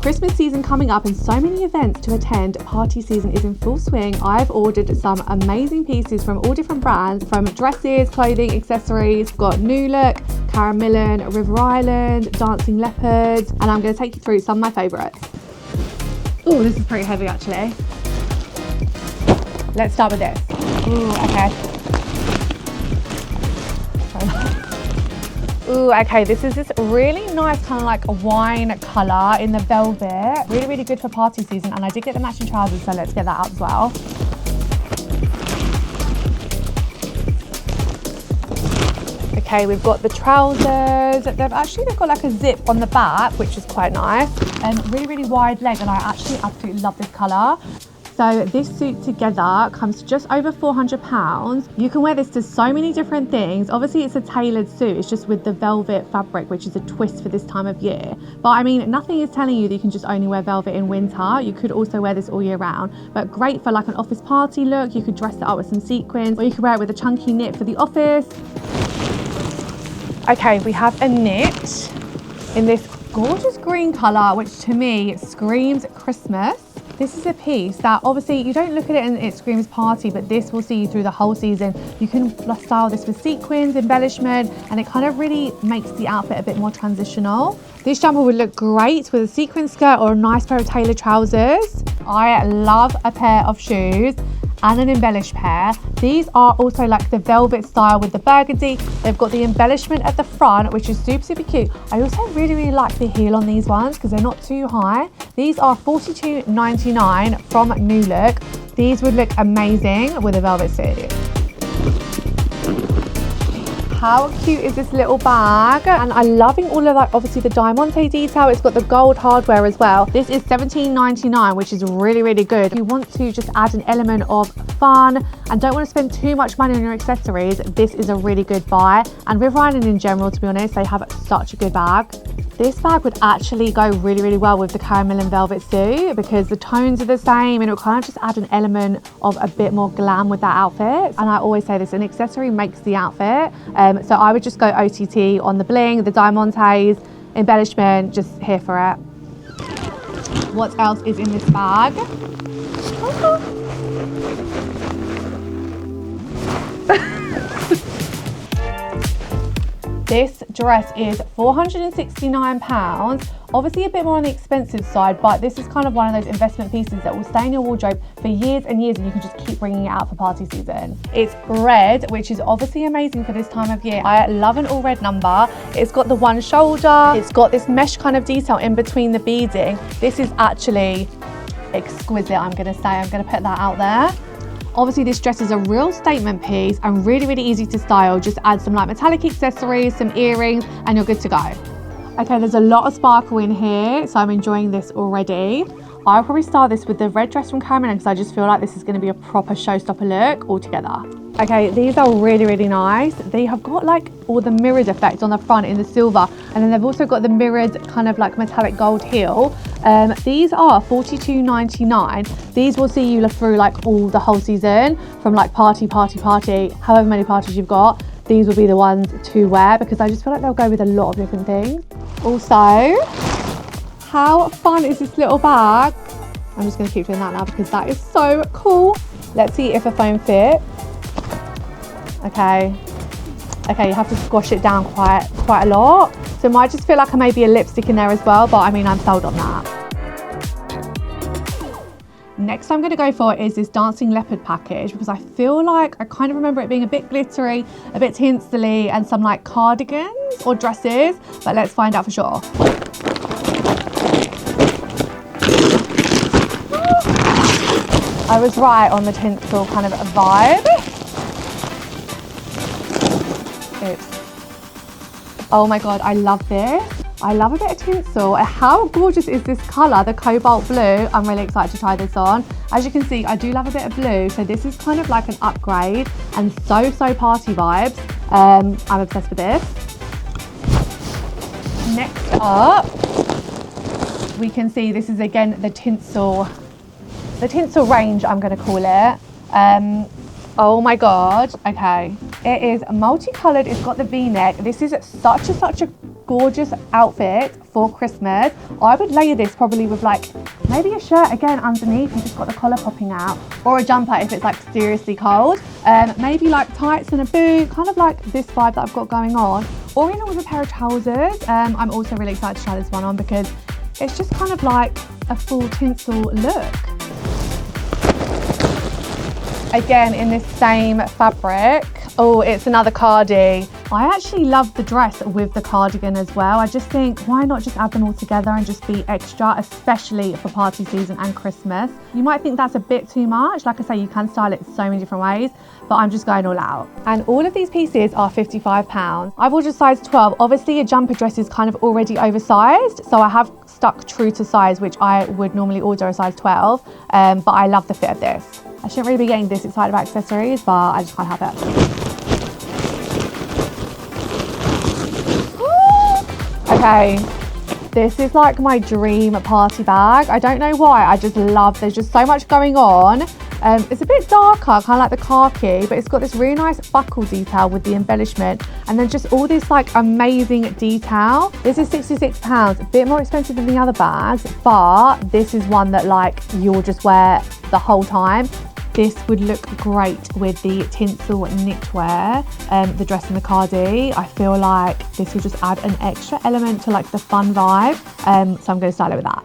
Christmas season coming up and so many events to attend, party season is in full swing. I've ordered some amazing pieces from all different brands, from dresses, clothing, accessories. Got New Look, Millen, River Island, Dancing Leopard, and I'm going to take you through some of my favourites. Oh, this is pretty heavy actually. Let's start with this. Ooh, okay. Ooh, okay, this is this really nice kind of like a wine colour in the velvet. Really, really good for party season, and I did get the matching trousers, so let's get that out as well. Okay, we've got the trousers. They've got like a zip on the back, which is quite nice, and really, really wide leg, and I actually absolutely love this colour. So this suit together comes to just over £400. You can wear this to so many different things. Obviously it's a tailored suit, it's just with the velvet fabric, which is a twist for this time of year. But I mean, nothing is telling you that you can just only wear velvet in winter. You could also wear this all year round, but great for like an office party look. You could dress it up with some sequins, or you could wear it with a chunky knit for the office. Okay, we have a knit in this gorgeous green colour, which to me screams Christmas. This is a piece that obviously you don't look at it and it screams party, but this will see you through the whole season. You can style this with sequins, embellishment, and it kind of really makes the outfit a bit more transitional. This jumper would look great with a sequin skirt or a nice pair of tailored trousers. I love a pair of shoes and an embellished pair. These are also like the velvet style with the burgundy. They've got the embellishment at the front, which is super, super cute. I also really, really like the heel on these ones because they're not too high. These are $42.99 from New Look. These would look amazing with a velvet suit. How cute is this little bag? And I'm loving all of that, obviously the diamante detail. It's got the gold hardware as well. This is $17.99, which is really, really good. If you want to just add an element of fun and don't want to spend too much money on your accessories, this is a really good buy. And River Island in general, to be honest, they have such a good bag. This bag would actually go really, really well with the caramel and velvet suit because the tones are the same, and it will kind of just add an element of a bit more glam with that outfit. And I always say this, an accessory makes the outfit. So I would just go OTT on the bling, the diamantes, embellishment, just here for it. What else is in this bag? This dress is £469. Obviously a bit more on the expensive side, but this is kind of one of those investment pieces that will stay in your wardrobe for years and years, and you can just keep bringing it out for party season. It's red, which is obviously amazing for this time of year. I love an all red number. It's got the one shoulder. It's got this mesh kind of detail in between the beading. This is actually exquisite, I'm gonna say. I'm gonna put that out there. Obviously this dress is a real statement piece and really, really easy to style. Just add some like metallic accessories, some earrings, and you're good to go. Okay, there's a lot of sparkle in here, so I'm enjoying this already. I'll probably style this with the red dress from Millen because I just feel like this is going to be a proper showstopper look altogether. Okay, these are really, really nice. They have got like all the mirrored effect on the front in the silver, and then they've also got the mirrored kind of like metallic gold heel. These are $42.99. These will see you through like all the whole season, from like party, however many parties you've got. These will be the ones to wear because I just feel like they'll go with a lot of different things. Also, how fun is this little bag? I'm just going to keep doing that now because that is so cool. Let's see if a foam fits. Okay, you have to squash it down quite a lot. So it might just feel like I may be a lipstick in there as well, but I mean, I'm sold on that. Next I'm going to go for is this Dancing Leopard package because I feel like I kind of remember it being a bit glittery, a bit tinsely, and some like cardigans or dresses, but let's find out for sure. I was right on the tinsel kind of vibe. Oops. Oh my god, I love this. I love a bit of tinsel. How gorgeous is this colour, the cobalt blue? I'm really excited to try this on. As you can see, I do love a bit of blue, so this is kind of like an upgrade and so party vibes. I'm obsessed with this. Next up, we can see this is again the tinsel range, I'm going to call it. Oh my god, okay. It is multicolored, it's got the V-neck. This is such a gorgeous outfit for Christmas. I would layer this probably with like maybe a shirt again underneath, you just got the collar popping out, or a jumper if it's like seriously cold. Maybe like tights and a boot, kind of like this vibe that I've got going on, or even with a pair of trousers. I'm also really excited to try this one on because it's just kind of like a full tinsel look. Again, in this same fabric. Oh, it's another cardi. I actually love the dress with the cardigan as well. I just think, why not just add them all together and just be extra, especially for party season and Christmas. You might think that's a bit too much. Like I say, you can style it so many different ways, but I'm just going all out. And all of these pieces are £55. I've ordered size 12. Obviously, a jumper dress is kind of already oversized, so I have stuck true to size, which I would normally order a size 12, but I love the fit of this. I shouldn't really be getting this excited about accessories, but I just can't have it. Okay, this is like my dream party bag. I don't know why, I just love, there's just so much going on. It's a bit darker, kind of like the khaki, but it's got this really nice buckle detail with the embellishment, and then just all this like amazing detail. This is £66, a bit more expensive than the other bags, but this is one that like you'll just wear the whole time. This would look great with the tinsel knitwear, the dress and the cardi. I feel like this will just add an extra element to like the fun vibe. So I'm going to style it with that.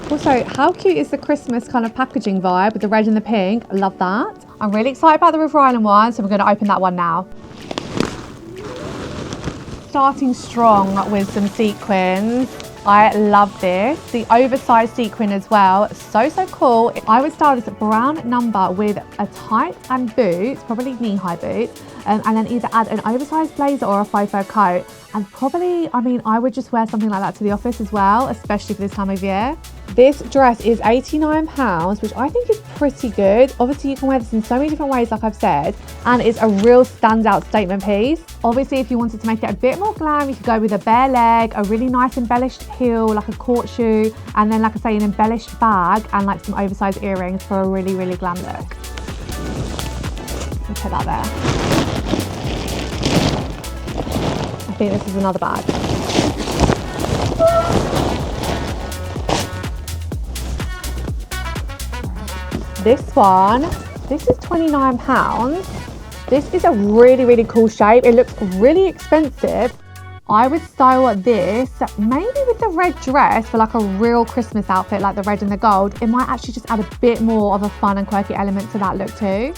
Also, how cute is the Christmas kind of packaging vibe with the red and the pink? I love that. I'm really excited about the River Island one, so I'm going to open that one now. Starting strong with some sequins. I love this. The oversized sequin as well. So cool. I would style this brown number with a tight and boots, probably knee-high boots, and then either add an oversized blazer or a faux fur coat. And probably, I mean, I would just wear something like that to the office as well, especially for this time of year. This dress is £89, which I think is pretty good. Obviously, you can wear this in so many different ways, like I've said, and it's a real standout statement piece. Obviously, if you wanted to make it a bit more glam, you could go with a bare leg, a really nice embellished heel, like a court shoe, and then, like I say, an embellished bag and like some oversized earrings for a really, really glam look. I'll put that there. I think this is another bag. This one, this is £29. This is a really, really cool shape. It looks really expensive. I would style this maybe with the red dress for like a real Christmas outfit, like the red and the gold. It might actually just add a bit more of a fun and quirky element to that look too.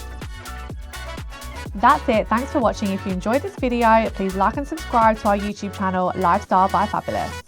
That's it. Thanks for watching. If you enjoyed this video, please like and subscribe to our YouTube channel, Lifestyle by Fabulous.